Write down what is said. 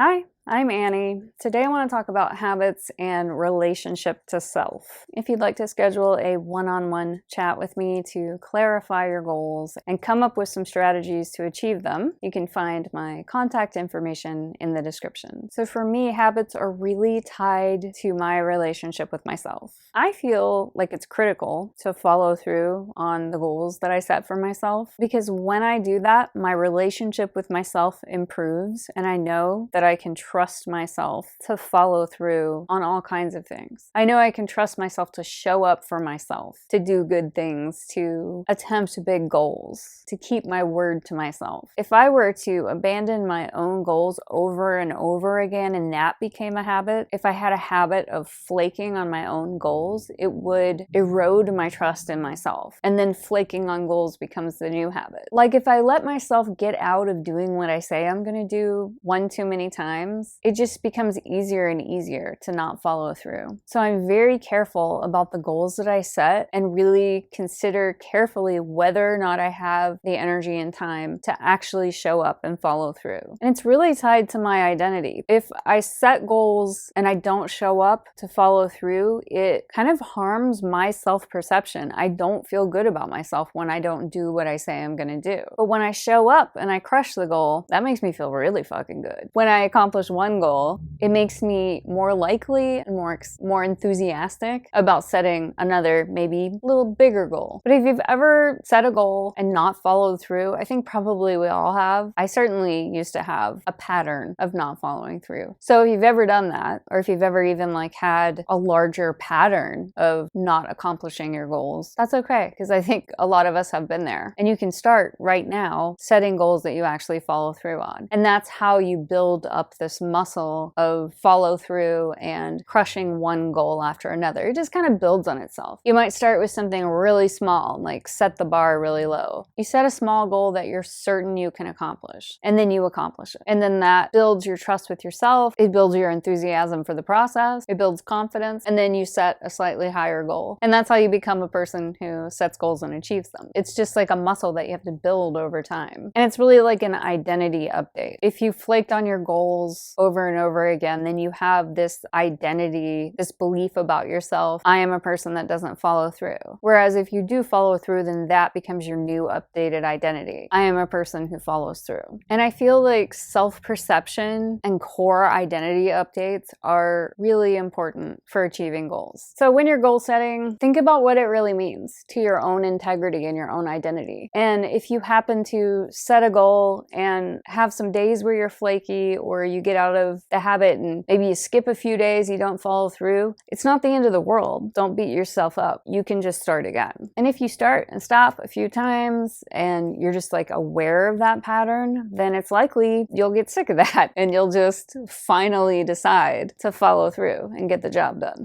Hi, I'm Annie. Today I want to talk about habits and relationship to self. If you'd like to schedule a one-on-one chat with me to clarify your goals and come up with some strategies to achieve them, you can find my contact information in the description. So for me, habits are really tied to my relationship with myself. I feel like it's critical to follow through on the goals that I set for myself because when I do that, my relationship with myself improves and I know that I can trust myself to follow through on all kinds of things. I know I can trust myself to show up for myself, to do good things, to attempt big goals, to keep my word to myself. If I were to abandon my own goals over and over again and that became a habit, if I had a habit of flaking on my own goals, it would erode my trust in myself. And then flaking on goals becomes the new habit. Like if I let myself get out of doing what I say I'm going to do one too many times, it just becomes easier and easier to not follow through. So I'm very careful about the goals that I set and really consider carefully whether or not I have the energy and time to actually show up and follow through. And it's really tied to my identity. If I set goals and I don't show up to follow through, it kind of harms my self-perception. I don't feel good about myself when I don't do what I say I'm gonna do. But when I show up and I crush the goal, that makes me feel really fucking good. When I accomplish one goal, it makes me more likely and more enthusiastic about setting another, maybe a little bigger goal. But if you've ever set a goal and not followed through, I think probably we all have. I certainly used to have a pattern of not following through. So if you've ever done that, or if you've ever even had a larger pattern of not accomplishing your goals, that's okay, because I think a lot of us have been there. And you can start right now setting goals that you actually follow through on. And that's how you build up this muscle of follow through and crushing one goal after another. It just kind of builds on itself. You might start with something really small, like set the bar really low. You set a small goal that you're certain you can accomplish, and then you accomplish it. And then that builds your trust with yourself. It builds your enthusiasm for the process. It builds confidence. And then you set a slightly higher goal. And that's how you become a person who sets goals and achieves them. It's just like a muscle that you have to build over time. And it's really like an identity update. If you flaked on your goals over and over again, then you have this identity, this belief about yourself. I am a person that doesn't follow through. Whereas if you do follow through, then that becomes your new updated identity. I am a person who follows through. And I feel like self-perception and core identity updates are really important for achieving goals. So when you're goal setting, think about what it really means to your own integrity and your own identity. And if you happen to set a goal and have some days where you're flaky or you get out of the habit and maybe you skip a few days, you don't follow through, it's not the end of the world. Don't beat yourself up. You can just start again. And if you start and stop a few times and you're just aware of that pattern, then it's likely you'll get sick of that and you'll just finally decide to follow through and get the job done.